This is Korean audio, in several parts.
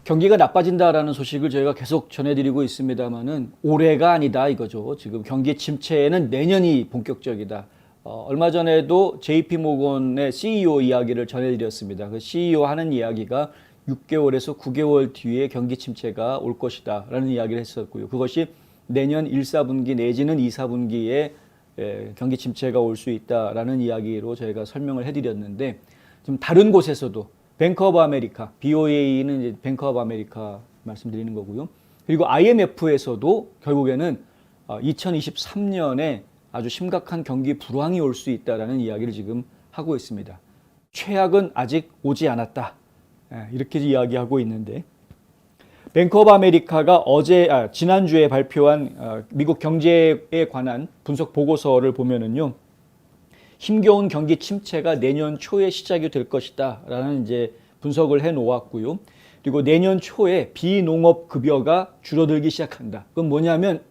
경기가 나빠진다라는 소식을 저희가 계속 전해드리고 있습니다만은 올해가 아니다 이거죠. 지금 경기 침체는 내년이 본격적이다. 얼마 전에도 JP 모건의 CEO 이야기를 전해드렸습니다. 그 CEO 하는 이야기가 6개월에서 9개월 뒤에 경기 침체가 올 것이다라는 이야기를 했었고요. 그것이 내년 1, 4분기 내지는 2, 4분기에 경기 침체가 올 수 있다라는 이야기로 저희가 설명을 해드렸는데 좀 다른 곳에서도 뱅크 오브 아메리카, BOA는 이제 뱅크 오브 아메리카 말씀드리는 거고요. 그리고 IMF에서도 결국에는 2023년에 아주 심각한 경기 불황이 올 수 있다라는 이야기를 지금 하고 있습니다. 최악은 아직 오지 않았다. 이렇게 이야기하고 있는데 뱅크 오브 아메리카가 지난주에 발표한 미국 경제에 관한 분석 보고서를 보면은요. 힘겨운 경기 침체가 내년 초에 시작이 될 것이다 라는 이제 분석을 해 놓았고요. 그리고 내년 초에 비농업 급여가 줄어들기 시작한다. 그건 뭐냐면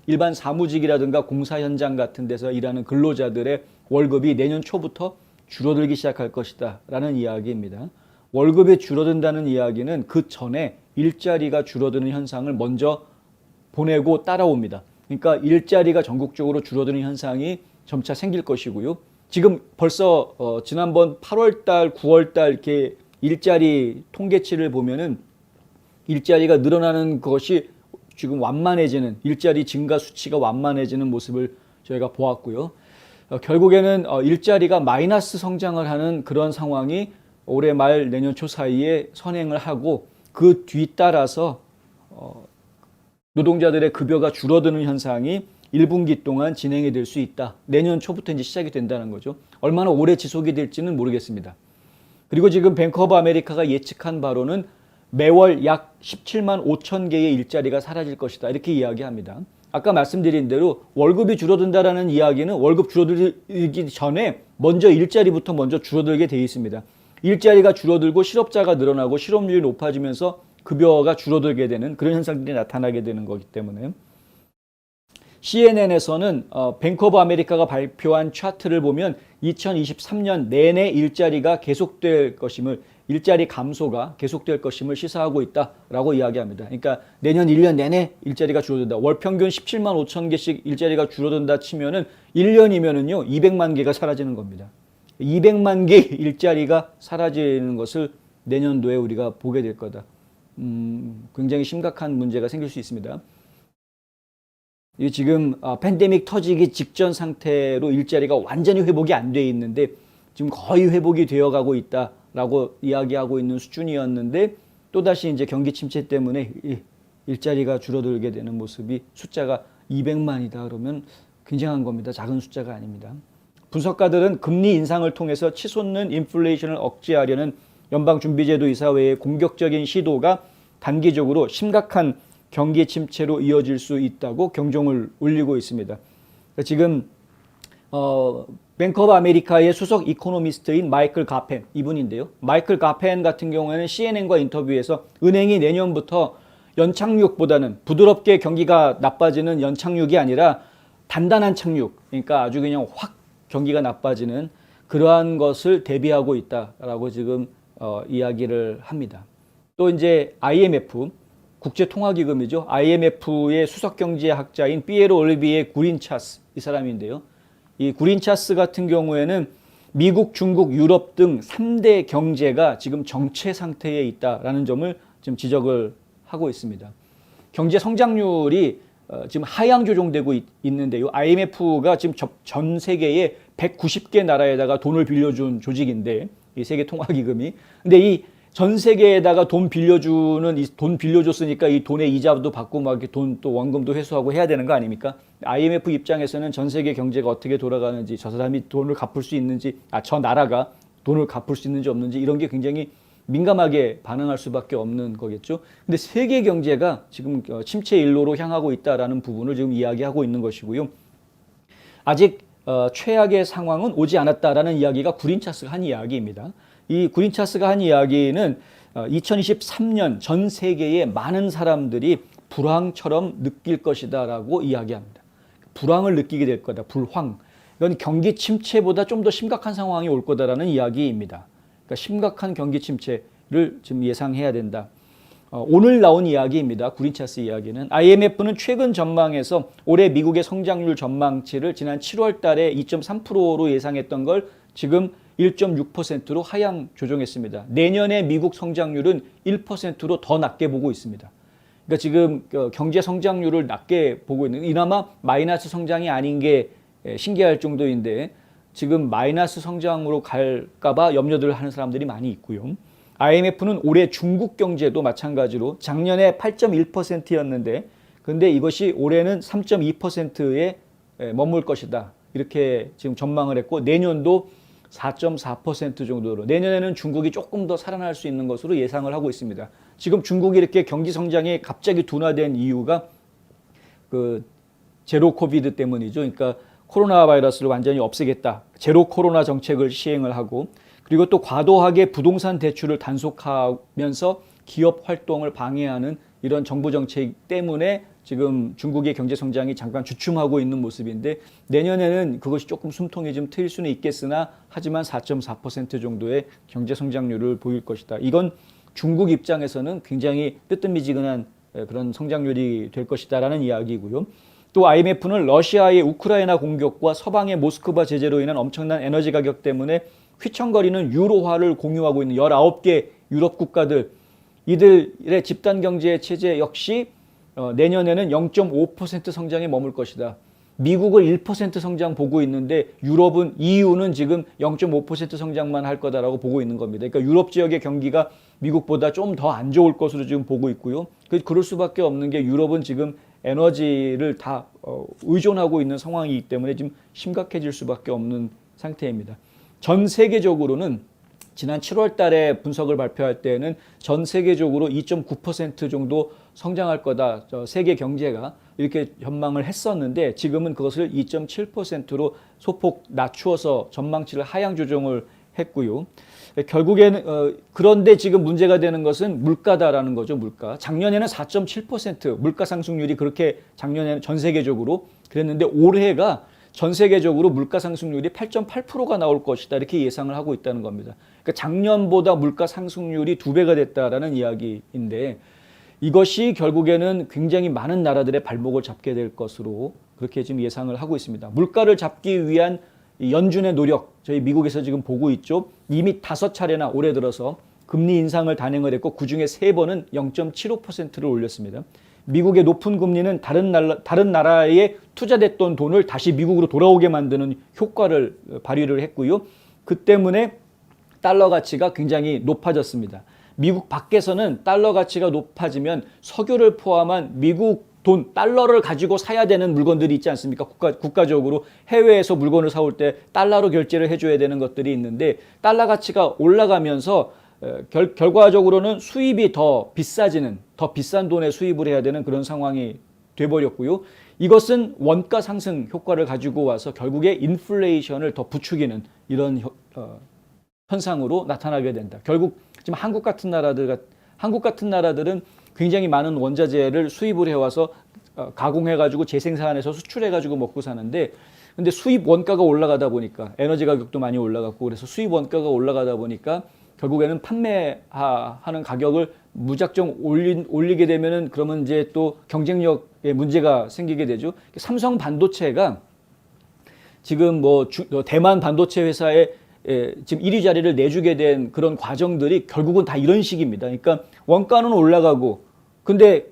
일반 사무직이라든가 공사 현장 같은 데서 일하는 근로자들의 월급이 내년 초부터 줄어들기 시작할 것이다 라는 이야기입니다. 월급이 줄어든다는 이야기는 그 전에 일자리가 줄어드는 현상을 먼저 보내고 따라옵니다. 그러니까 일자리가 전국적으로 줄어드는 현상이 점차 생길 것이고요. 지금 벌써 지난번 8월달, 9월달 이렇게 일자리 통계치를 보면은 일자리가 늘어나는 것이 지금 완만해지는 일자리 증가 수치가 완만해지는 모습을 저희가 보았고요. 결국에는 일자리가 마이너스 성장을 하는 그런 상황이 올해 말 내년 초 사이에 선행을 하고 그 뒤따라서 노동자들의 급여가 줄어드는 현상이 1분기 동안 진행이 될 수 있다. 내년 초부터 이제 시작이 된다는 거죠. 얼마나 오래 지속이 될지는 모르겠습니다. 그리고 지금 뱅크 오브 아메리카가 예측한 바로는 매월 약 17만 5천 개의 일자리가 사라질 것이다. 이렇게 이야기합니다. 아까 말씀드린 대로 월급이 줄어든다라는 이야기는 월급 줄어들기 전에 먼저 일자리부터 먼저 줄어들게 돼 있습니다. 일자리가 줄어들고 실업자가 늘어나고 실업률이 높아지면서 급여가 줄어들게 되는 그런 현상들이 나타나게 되는 거기 때문에 CNN에서는 뱅크 오브 아메리카가 발표한 차트를 보면 2023년 내내 일자리가 계속될 것임을 일자리 감소가 계속될 것임을 시사하고 있다라고 이야기합니다. 그러니까 내년 1년 내내 일자리가 줄어든다. 월 평균 17만 5천 개씩 일자리가 줄어든다 치면은 1년이면은요 200만 개가 사라지는 겁니다. 200만 개 일자리가 사라지는 것을 내년도에 우리가 보게 될 거다. 굉장히 심각한 문제가 생길 수 있습니다. 지금 팬데믹 터지기 직전 상태로 일자리가 완전히 회복이 안 돼 있는데 지금 거의 회복이 되어가고 있다라고 이야기하고 있는 수준이었는데 또다시 이제 경기 침체 때문에 일자리가 줄어들게 되는 모습이 숫자가 200만이다 그러면 굉장한 겁니다. 작은 숫자가 아닙니다. 분석가들은 금리 인상을 통해서 치솟는 인플레이션을 억제하려는 연방준비제도 이사회의 공격적인 시도가 단기적으로 심각한 경기 침체로 이어질 수 있다고 경종을 울리고 있습니다. 지금 뱅크 오브 아메리카의 수석 이코노미스트인 마이클 가펜 이분인데요. 마이클 가펜 같은 경우에는 CNN과 인터뷰에서 은행이 내년부터 연착륙보다는 부드럽게 경기가 나빠지는 연착륙이 아니라 단단한 착륙, 그러니까 아주 그냥 확 경기가 나빠지는 그러한 것을 대비하고 있다라고 지금 이야기를 합니다. 또 이제 IMF 국제통화기금이죠. IMF의 수석경제학자인 피에로 올리비에 구린차스 이 사람인데요. 이 구린차스 같은 경우에는 미국, 중국, 유럽 등 3대 경제가 지금 정체 상태에 있다라는 점을 지금 지적을 하고 있습니다. 경제 성장률이 지금 하향 조정되고 있는데요. IMF가 지금 전 세계에 190개 나라에다가 돈을 빌려준 조직인데 이 세계통화기금이 근데 이 전 세계에다가 돈 빌려줬으니까 이 돈의 이자도 받고 막 돈 또 원금도 회수하고 해야 되는 거 아닙니까? IMF 입장에서는 전 세계 경제가 어떻게 돌아가는지 저 사람이 돈을 갚을 수 있는지 저 나라가 돈을 갚을 수 있는지 없는지 이런 게 굉장히 민감하게 반응할 수밖에 없는 거겠죠. 근데 세계 경제가 지금 침체 일로로 향하고 있다라는 부분을 지금 이야기하고 있는 것이고요. 아직 최악의 상황은 오지 않았다라는 이야기가 구린차스가 한 이야기입니다. 이 구린차스가 한 이야기는 2023년 전 세계의 많은 사람들이 불황처럼 느낄 것이다라고 이야기합니다. 불황을 느끼게 될 거다. 불황. 이건 경기 침체보다 좀 더 심각한 상황이 올 거다라는 이야기입니다. 그러니까 심각한 경기 침체를 지금 예상해야 된다. 오늘 나온 이야기입니다. 구린차스 이야기는 IMF는 최근 전망에서 올해 미국의 성장률 전망치를 지난 7월 달에 2.3%로 예상했던 걸 지금 1.6%로 하향 조정했습니다. 내년에 미국 성장률은 1%로 더 낮게 보고 있습니다. 그러니까 지금 경제 성장률을 낮게 보고 있는, 이나마 마이너스 성장이 아닌 게 신기할 정도인데 지금 마이너스 성장으로 갈까봐 염려들 하는 사람들이 많이 있고요. IMF는 올해 중국 경제도 마찬가지로 작년에 8.1%였는데 근데 이것이 올해는 3.2%에 머물 것이다. 이렇게 지금 전망을 했고 내년도 4.4% 정도로, 내년에는 중국이 조금 더 살아날 수 있는 것으로 예상을 하고 있습니다. 지금 중국이 이렇게 경기 성장이 갑자기 둔화된 이유가 그 제로 코비드 때문이죠. 그러니까 코로나 바이러스를 완전히 없애겠다. 제로 코로나 정책을 시행을 하고, 그리고 또 과도하게 부동산 대출을 단속하면서 기업 활동을 방해하는 이런 정부 정책 때문에 지금 중국의 경제 성장이 잠깐 주춤하고 있는 모습인데 내년에는 그것이 조금 숨통이 좀 트일 수는 있겠으나 하지만 4.4% 정도의 경제 성장률을 보일 것이다. 이건 중국 입장에서는 굉장히 뜨뜻미지근한 그런 성장률이 될 것이다라는 이야기고요. 또 IMF는 러시아의 우크라이나 공격과 서방의 모스크바 제재로 인한 엄청난 에너지 가격 때문에 휘청거리는 유로화를 공유하고 있는 19개 유럽 국가들, 이들의 집단 경제 체제 역시 내년에는 0.5% 성장에 머물 것이다. 미국을 1% 성장 보고 있는데 유럽은, EU는 지금 0.5% 성장만 할 거다라고 보고 있는 겁니다. 그러니까 유럽 지역의 경기가 미국보다 좀 더 안 좋을 것으로 지금 보고 있고요. 그럴 수밖에 없는 게 유럽은 지금 에너지를 다 의존하고 있는 상황이기 때문에 지금 심각해질 수밖에 없는 상태입니다. 전 세계적으로는 지난 7월 달에 분석을 발표할 때는 전 세계적으로 2.9% 정도 성장할 거다. 세계 경제가 이렇게 전망을 했었는데 지금은 그것을 2.7%로 소폭 낮추어서 전망치를 하향 조정을 했고요. 결국에는 그런데 지금 문제가 되는 것은 물가다라는 거죠. 물가. 작년에는 4.7% 물가 상승률이 그렇게 작년에는 전 세계적으로 그랬는데 올해가 전 세계적으로 물가 상승률이 8.8%가 나올 것이다. 이렇게 예상을 하고 있다는 겁니다. 그러니까 작년보다 물가 상승률이 2배가 됐다라는 이야기인데 이것이 결국에는 굉장히 많은 나라들의 발목을 잡게 될 것으로 그렇게 지금 예상을 하고 있습니다. 물가를 잡기 위한 연준의 노력, 저희 미국에서 지금 보고 있죠. 이미 5차례나 올해 들어서 금리 인상을 단행을 했고 그중에 3번은 0.75%를 올렸습니다. 미국의 높은 금리는 다른 나라에 투자됐던 돈을 다시 미국으로 돌아오게 만드는 효과를 발휘를 했고요. 그 때문에 달러 가치가 굉장히 높아졌습니다. 미국 밖에서는 달러 가치가 높아지면 석유를 포함한 미국 돈, 달러를 가지고 사야 되는 물건들이 있지 않습니까? 국가적으로 해외에서 물건을 사올 때 달러로 결제를 해줘야 되는 것들이 있는데 달러 가치가 올라가면서 결과적으로는 수입이 더 비싸지는, 더 비싼 돈에 수입을 해야 되는 그런 상황이 돼버렸고요. 이것은 원가 상승 효과를 가지고 와서 결국에 인플레이션을 더 부추기는 이런 현상으로 나타나게 된다. 결국 지금 한국 같은 나라들은 굉장히 많은 원자재를 수입을 해와서 가공해가지고 재생산해서 수출해가지고 먹고 사는데 근데 수입 원가가 올라가다 보니까 에너지 가격도 많이 올라갔고 그래서 수입 원가가 올라가다 보니까 결국에는 판매하는 가격을 무작정 올리게 되면은 그러면 이제 또 경쟁력에 문제가 생기게 되죠. 삼성 반도체가 지금 뭐 대만 반도체 회사에 지금 1위 자리를 내주게 된 그런 과정들이 결국은 다 이런 식입니다. 그러니까 원가는 올라가고 근데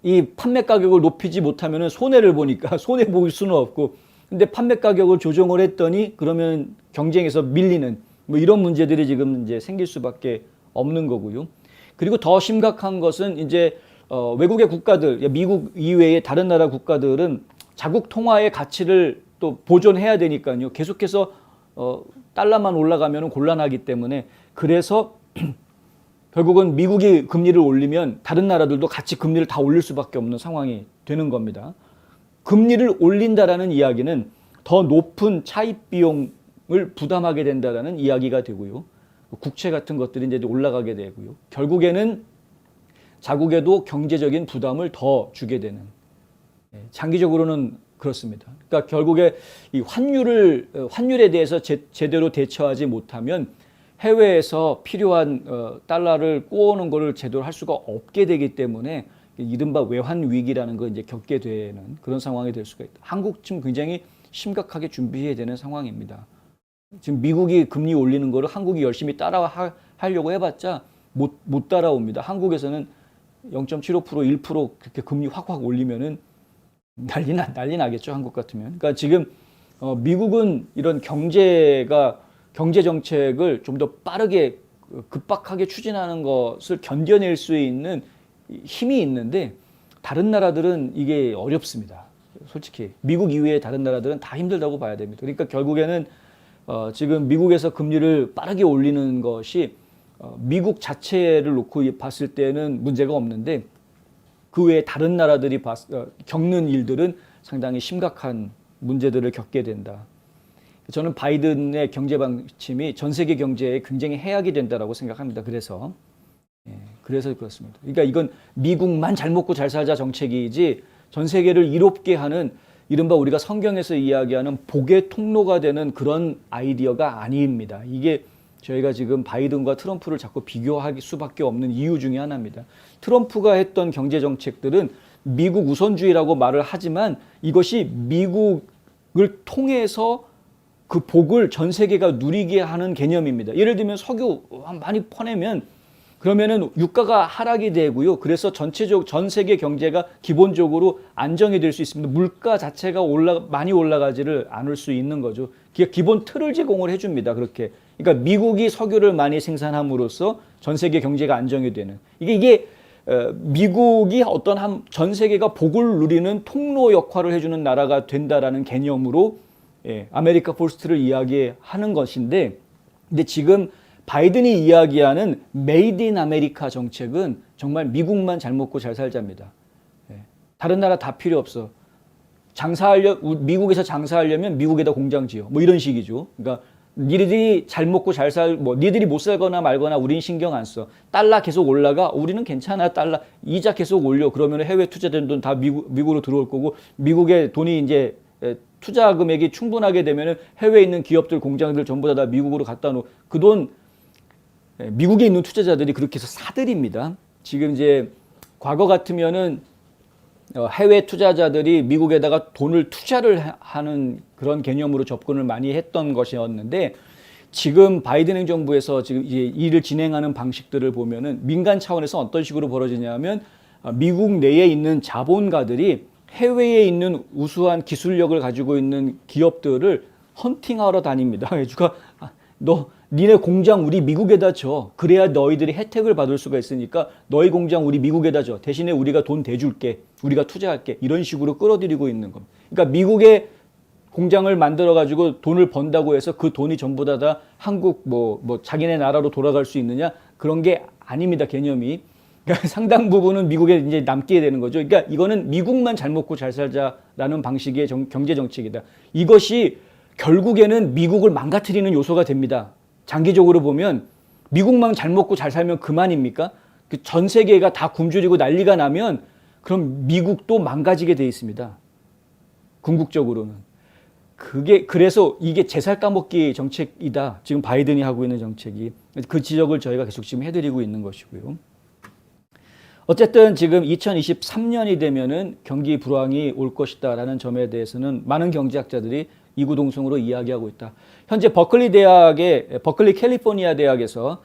이 판매 가격을 높이지 못하면은 손해를 보니까 손해 볼 수는 없고 근데 판매 가격을 조정을 했더니 그러면 경쟁에서 밀리는 뭐 이런 문제들이 지금 이제 생길 수밖에 없는 거고요. 그리고 더 심각한 것은 이제 외국의 국가들, 미국 이외의 다른 나라 국가들은 자국 통화의 가치를 또 보존해야 되니까요. 계속해서 달러만 올라가면 곤란하기 때문에 그래서 결국은 미국이 금리를 올리면 다른 나라들도 같이 금리를 다 올릴 수밖에 없는 상황이 되는 겁니다. 금리를 올린다라는 이야기는 더 높은 차입 비용을 부담하게 된다라는 이야기가 되고요. 국채 같은 것들이 이제 올라가게 되고요. 결국에는 자국에도 경제적인 부담을 더 주게 되는 장기적으로는 그렇습니다. 그러니까 결국에 이 환율에 대해서 제대로 대처하지 못하면 해외에서 필요한 달러를 꼬우는 거를 제대로 할 수가 없게 되기 때문에 이른바 외환 위기라는 걸 이제 겪게 되는 그런 상황이 될 수가 있다. 한국 지금 굉장히 심각하게 준비해야 되는 상황입니다. 지금 미국이 금리 올리는 거를 한국이 열심히 하려고 해봤자 못 따라옵니다. 한국에서는 0.75%, 1% 그렇게 금리 확 올리면은 난리 나겠죠. 한국 같으면. 그러니까 지금 미국은 이런 경제 정책을 좀 더 빠르게 급박하게 추진하는 것을 견뎌낼 수 있는 힘이 있는데 다른 나라들은 이게 어렵습니다. 솔직히 미국 이외의 다른 나라들은 다 힘들다고 봐야 됩니다. 그러니까 결국에는 지금 미국에서 금리를 빠르게 올리는 것이 미국 자체를 놓고 봤을 때는 문제가 없는데 그 외에 다른 나라들이 겪는 일들은 상당히 심각한 문제들을 겪게 된다. 저는 바이든의 경제 방침이 전 세계 경제에 굉장히 해악이 된다라고 생각합니다. 그래서 그렇습니다. 그러니까 이건 미국만 잘 먹고 잘 살자 정책이지 전 세계를 이롭게 하는 이른바 우리가 성경에서 이야기하는 복의 통로가 되는 그런 아이디어가 아닙니다. 이게 저희가 지금 바이든과 트럼프를 자꾸 비교할 수밖에 없는 이유 중에 하나입니다. 트럼프가 했던 경제 정책들은 미국 우선주의라고 말을 하지만 이것이 미국을 통해서 그 복을 전 세계가 누리게 하는 개념입니다. 예를 들면 석유 많이 퍼내면 그러면은 유가가 하락이 되고요. 그래서 전 세계 경제가 기본적으로 안정이 될 수 있습니다. 물가 자체가 많이 올라가지를 않을 수 있는 거죠. 기본 틀을 제공을 해줍니다. 그렇게. 그러니까 미국이 석유를 많이 생산함으로써 전 세계 경제가 안정이 되는. 이게 미국이 전 세계가 복을 누리는 통로 역할을 해주는 나라가 된다라는 개념으로 아메리카 퍼스트를 이야기하는 것인데, 근데 지금 바이든이 이야기하는 메이드 인 아메리카 정책은 정말 미국만 잘 먹고 잘 살자입니다. 다른 나라 다 필요 없어. 미국에서 장사하려면 미국에다 공장 지어. 뭐 이런 식이죠. 그러니까 니들이 잘 먹고 니들이 못 살거나 말거나 우린 신경 안 써. 달러 계속 올라가. 우리는 괜찮아. 달러 이자 계속 올려. 그러면 해외 투자된 돈 다 미국으로 들어올 거고 미국의 돈이 이제 투자 금액이 충분하게 되면 해외에 있는 기업들, 공장들 전부 다 미국으로 갖다 놓고 그 돈 미국에 있는 투자자들이 그렇게 해서 사들입니다. 지금 이제 과거 같으면은 해외 투자자들이 미국에다가 돈을 투자를 하는 그런 개념으로 접근을 많이 했던 것이었는데 지금 바이든 행정부에서 지금 이제 일을 진행하는 방식들을 보면은 민간 차원에서 어떤 식으로 벌어지냐면 미국 내에 있는 자본가들이 해외에 있는 우수한 기술력을 가지고 있는 기업들을 헌팅하러 다닙니다. 그러니까 니네 공장 우리 미국에다 줘. 그래야 너희들이 혜택을 받을 수가 있으니까 너희 공장 우리 미국에다 줘. 대신에 우리가 돈 대줄게. 우리가 투자할게. 이런 식으로 끌어들이고 있는 겁니다. 그러니까 미국에 공장을 만들어 가지고 돈을 번다고 해서 그 돈이 전부 다 한국 자기네 나라로 돌아갈 수 있느냐? 그런 게 아닙니다. 개념이. 그러니까 상당 부분은 미국에 이제 남게 되는 거죠. 그러니까 이거는 미국만 잘 먹고 잘 살자라는 방식의 경제 정책이다. 이것이 결국에는 미국을 망가뜨리는 요소가 됩니다. 장기적으로 보면 미국만 잘 먹고 잘 살면 그만입니까? 전 세계가 다 굶주리고 난리가 나면 그럼 미국도 망가지게 돼 있습니다. 궁극적으로는. 그래서 이게 제살 까먹기 정책이다. 지금 바이든이 하고 있는 정책이. 그 지적을 저희가 계속 지금 해드리고 있는 것이고요. 어쨌든 지금 2023년이 되면은 경기 불황이 올 것이다라는 점에 대해서는 많은 경제학자들이 이구동성으로 이야기하고 있다. 현재 버클리 캘리포니아 대학에서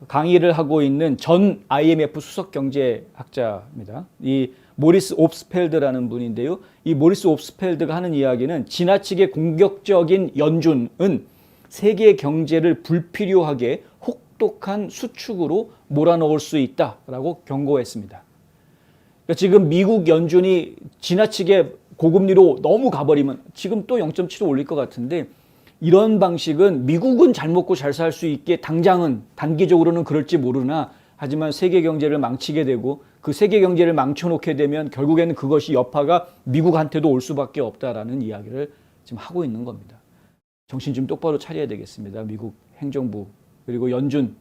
강의를 하고 있는 전 IMF 수석 경제학자입니다. 이 모리스 옵스펠드라는 분인데요. 이 모리스 옵스펠드가 하는 이야기는 지나치게 공격적인 연준은 세계 경제를 불필요하게 혹독한 수축으로 몰아넣을 수 있다라고 경고했습니다. 그러니까 지금 미국 연준이 지나치게 고금리로 너무 가버리면 지금 또 0.75 올릴 것 같은데 이런 방식은 미국은 잘 먹고 잘 살 수 있게 당장은 단기적으로는 그럴지 모르나 하지만 세계 경제를 망치게 되고 그 세계 경제를 망쳐놓게 되면 결국에는 그것이 여파가 미국한테도 올 수밖에 없다라는 이야기를 지금 하고 있는 겁니다. 정신 좀 똑바로 차려야 되겠습니다. 미국 행정부 그리고 연준.